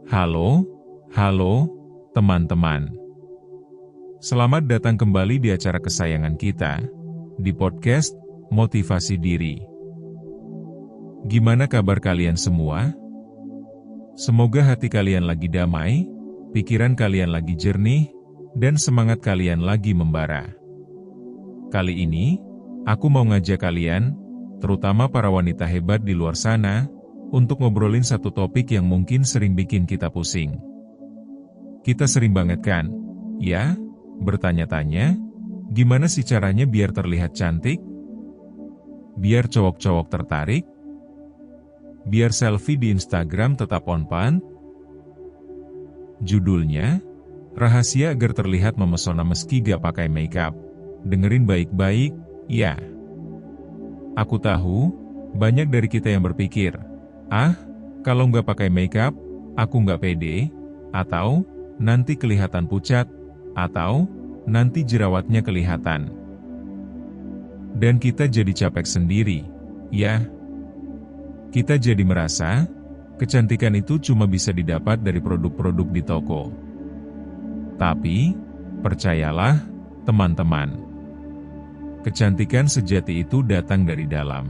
Halo, halo, teman-teman. Selamat datang kembali di acara kesayangan kita, di podcast Motivasi Diri. Gimana kabar kalian semua? Semoga hati kalian lagi damai, pikiran kalian lagi jernih, dan semangat kalian lagi membara. Kali ini, aku mau ngajak kalian, terutama para wanita hebat di luar sana, untuk ngobrolin satu topik yang mungkin sering bikin kita pusing. Kita sering banget kan, ya, bertanya-tanya, gimana sih caranya biar terlihat cantik? Biar cowok-cowok tertarik? Biar selfie di Instagram tetap on pan? Judulnya, rahasia agar terlihat memesona meski gak pakai makeup. Dengerin baik-baik, ya. Aku tahu, banyak dari kita yang berpikir, kalau nggak pakai makeup, aku nggak pede, atau nanti kelihatan pucat, atau nanti jerawatnya kelihatan. Dan kita jadi capek sendiri, ya. Kita jadi merasa, kecantikan itu cuma bisa didapat dari produk-produk di toko. Tapi, percayalah, teman-teman, kecantikan sejati itu datang dari dalam.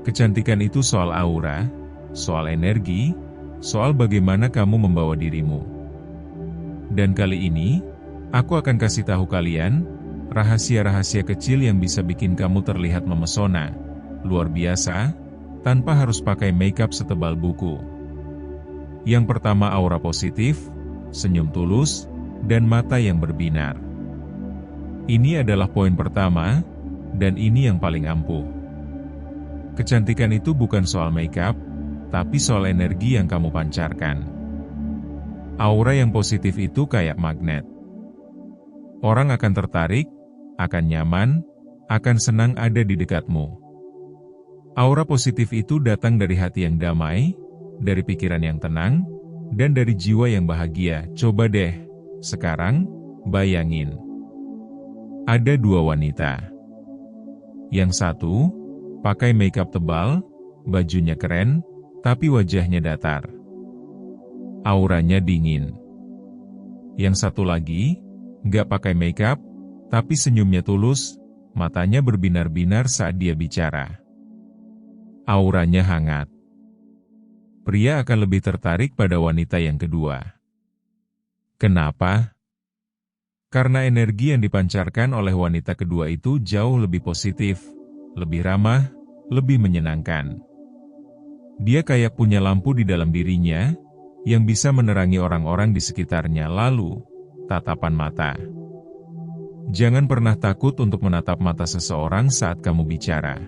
Kecantikan itu soal aura, soal energi, soal bagaimana kamu membawa dirimu. Dan kali ini, aku akan kasih tahu kalian, rahasia-rahasia kecil yang bisa bikin kamu terlihat memesona, luar biasa, tanpa harus pakai makeup setebal buku. Yang pertama aura positif, senyum tulus, dan mata yang berbinar. Ini adalah poin pertama, dan ini yang paling ampuh. Kecantikan itu bukan soal makeup, tapi soal energi yang kamu pancarkan. Aura yang positif itu kayak magnet. Orang akan tertarik, akan nyaman, akan senang ada di dekatmu. Aura positif itu datang dari hati yang damai, dari pikiran yang tenang, dan dari jiwa yang bahagia. Coba deh, sekarang, bayangin. Ada dua wanita. Yang satu, pakai makeup tebal, bajunya keren, tapi wajahnya datar. Auranya dingin. Yang satu lagi, nggak pakai makeup, tapi senyumnya tulus, matanya berbinar-binar saat dia bicara. Auranya hangat. Pria akan lebih tertarik pada wanita yang kedua. Kenapa? Karena energi yang dipancarkan oleh wanita kedua itu jauh lebih positif, lebih ramah, lebih menyenangkan. Dia kayak punya lampu di dalam dirinya, yang bisa menerangi orang-orang di sekitarnya. Lalu, tatapan mata. Jangan pernah takut untuk menatap mata seseorang saat kamu bicara.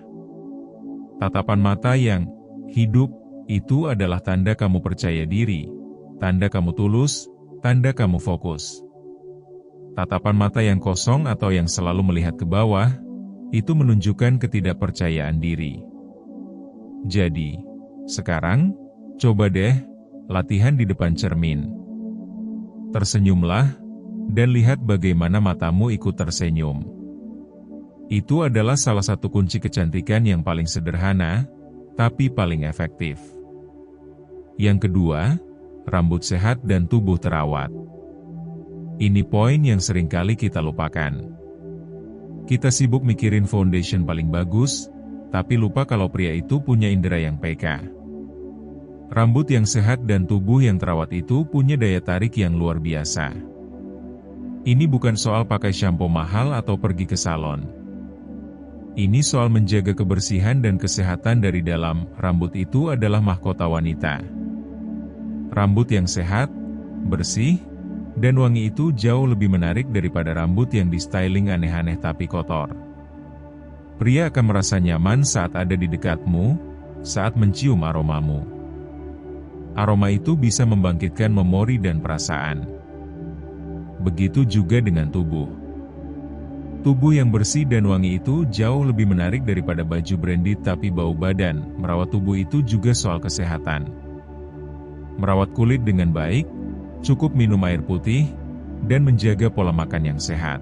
Tatapan mata yang hidup, itu adalah tanda kamu percaya diri, tanda kamu tulus, tanda kamu fokus. Tatapan mata yang kosong atau yang selalu melihat ke bawah, itu menunjukkan ketidakpercayaan diri. Jadi, sekarang, coba deh, latihan di depan cermin. Tersenyumlah, dan lihat bagaimana matamu ikut tersenyum. Itu adalah salah satu kunci kecantikan yang paling sederhana, tapi paling efektif. Yang kedua, rambut sehat dan tubuh terawat. Ini poin yang seringkali kita lupakan. Kita sibuk mikirin foundation paling bagus, tapi lupa kalau pria itu punya indera yang peka. Rambut yang sehat dan tubuh yang terawat itu punya daya tarik yang luar biasa. Ini bukan soal pakai shampoo mahal atau pergi ke salon. Ini soal menjaga kebersihan dan kesehatan dari dalam. Rambut itu adalah mahkota wanita. Rambut yang sehat, bersih, dan wangi itu jauh lebih menarik daripada rambut yang di-styling aneh-aneh tapi kotor. Pria akan merasa nyaman saat ada di dekatmu, saat mencium aromamu. Aroma itu bisa membangkitkan memori dan perasaan. Begitu juga dengan tubuh. Tubuh yang bersih dan wangi itu jauh lebih menarik daripada baju branded tapi bau badan. Merawat tubuh itu juga soal kesehatan. Merawat kulit dengan baik, cukup minum air putih, dan menjaga pola makan yang sehat.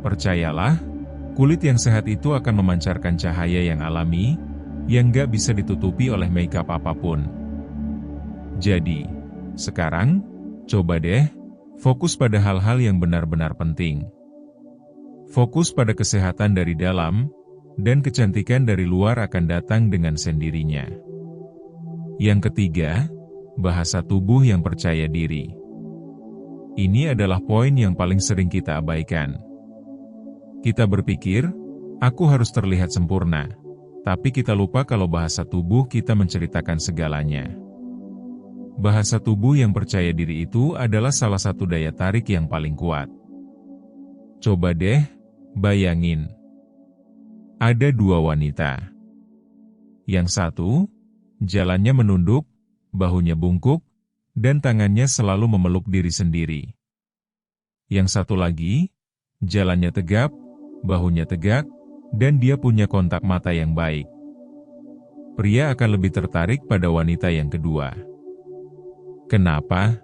Percayalah, kulit yang sehat itu akan memancarkan cahaya yang alami, yang gak bisa ditutupi oleh makeup apapun. Jadi, sekarang, coba deh, fokus pada hal-hal yang benar-benar penting. Fokus pada kesehatan dari dalam, dan kecantikan dari luar akan datang dengan sendirinya. Yang ketiga, bahasa tubuh yang percaya diri. Ini adalah poin yang paling sering kita abaikan. Kita berpikir, aku harus terlihat sempurna, tapi kita lupa kalau bahasa tubuh kita menceritakan segalanya. Bahasa tubuh yang percaya diri itu adalah salah satu daya tarik yang paling kuat. Coba deh, bayangin. Ada dua wanita. Yang satu, jalannya menunduk, bahunya bungkuk, dan tangannya selalu memeluk diri sendiri. Yang satu lagi, jalannya tegap, bahunya tegak, dan dia punya kontak mata yang baik. Pria akan lebih tertarik pada wanita yang kedua. Kenapa?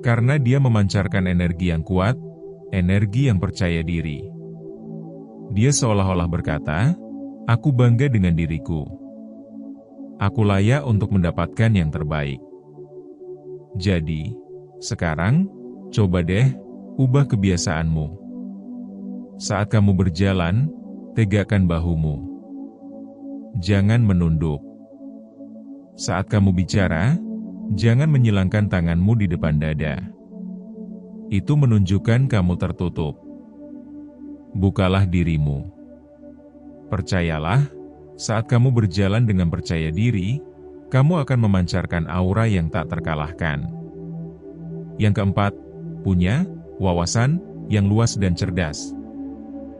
Karena dia memancarkan energi yang kuat, energi yang percaya diri. Dia seolah-olah berkata, "Aku bangga dengan diriku. Aku layak untuk mendapatkan yang terbaik." Jadi, sekarang, coba deh, ubah kebiasaanmu. Saat kamu berjalan, tegakkan bahumu. Jangan menunduk. Saat kamu bicara, jangan menyilangkan tanganmu di depan dada. Itu menunjukkan kamu tertutup. Bukalah dirimu. Percayalah, saat kamu berjalan dengan percaya diri, kamu akan memancarkan aura yang tak terkalahkan. Yang keempat, punya wawasan yang luas dan cerdas.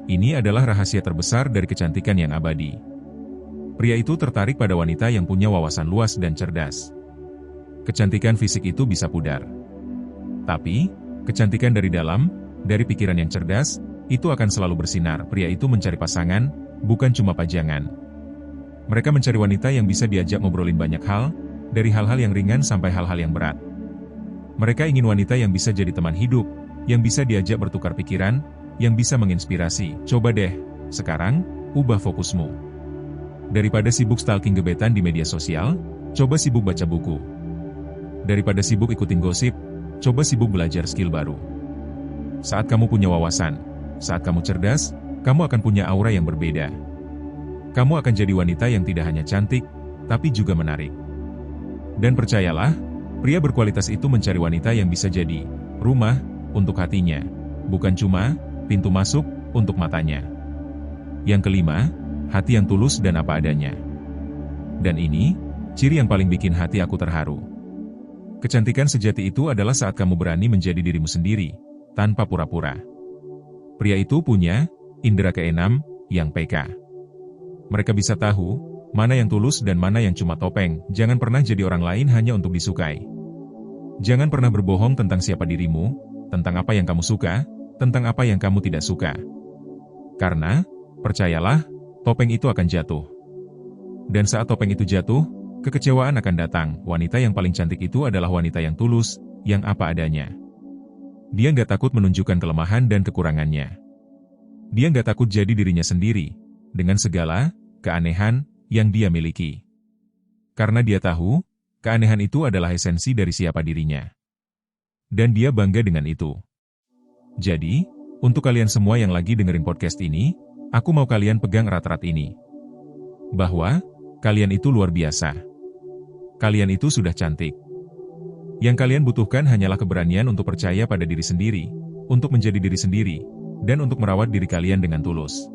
Ini adalah rahasia terbesar dari kecantikan yang abadi. Pria itu tertarik pada wanita yang punya wawasan luas dan cerdas. Kecantikan fisik itu bisa pudar. Tapi, kecantikan dari dalam, dari pikiran yang cerdas, itu akan selalu bersinar. Pria itu mencari pasangan, bukan cuma pajangan. Mereka mencari wanita yang bisa diajak ngobrolin banyak hal, dari hal-hal yang ringan sampai hal-hal yang berat. Mereka ingin wanita yang bisa jadi teman hidup, yang bisa diajak bertukar pikiran, yang bisa menginspirasi. Coba deh, sekarang, ubah fokusmu. Daripada sibuk stalking gebetan di media sosial, coba sibuk baca buku. Daripada sibuk ikutin gosip, coba sibuk belajar skill baru. Saat kamu punya wawasan, saat kamu cerdas, kamu akan punya aura yang berbeda. Kamu akan jadi wanita yang tidak hanya cantik, tapi juga menarik. Dan percayalah, pria berkualitas itu mencari wanita yang bisa jadi rumah untuk hatinya, bukan cuma pintu masuk untuk matanya. Yang kelima, hati yang tulus dan apa adanya. Dan ini, ciri yang paling bikin hati aku terharu. Kecantikan sejati itu adalah saat kamu berani menjadi dirimu sendiri, tanpa pura-pura. Pria itu punya indera keenam yang peka. Mereka bisa tahu mana yang tulus dan mana yang cuma topeng. Jangan pernah jadi orang lain hanya untuk disukai. Jangan pernah berbohong tentang siapa dirimu, tentang apa yang kamu suka, tentang apa yang kamu tidak suka. Karena, percayalah, topeng itu akan jatuh. Dan saat topeng itu jatuh, kekecewaan akan datang. Wanita yang paling cantik itu adalah wanita yang tulus, yang apa adanya. Dia nggak takut menunjukkan kelemahan dan kekurangannya. Dia nggak takut jadi dirinya sendiri, dengan segala keanehan yang dia miliki. Karena dia tahu, keanehan itu adalah esensi dari siapa dirinya. Dan dia bangga dengan itu. Jadi, untuk kalian semua yang lagi dengerin podcast ini, aku mau kalian pegang erat-erat ini. Bahwa, kalian itu luar biasa. Kalian itu sudah cantik. Yang kalian butuhkan hanyalah keberanian untuk percaya pada diri sendiri, untuk menjadi diri sendiri, dan untuk merawat diri kalian dengan tulus.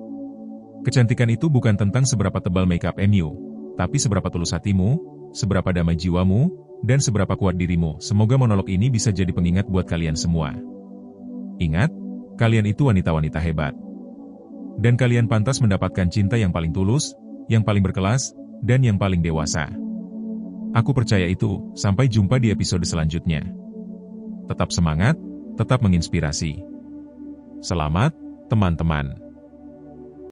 Kecantikan itu bukan tentang seberapa tebal makeup MU, tapi seberapa tulus hatimu, seberapa damai jiwamu, dan seberapa kuat dirimu. Semoga monolog ini bisa jadi pengingat buat kalian semua. Ingat, kalian itu wanita-wanita hebat. Dan kalian pantas mendapatkan cinta yang paling tulus, yang paling berkelas, dan yang paling dewasa. Aku percaya itu. Sampai jumpa di episode selanjutnya. Tetap semangat, tetap menginspirasi. Selamat, teman-teman.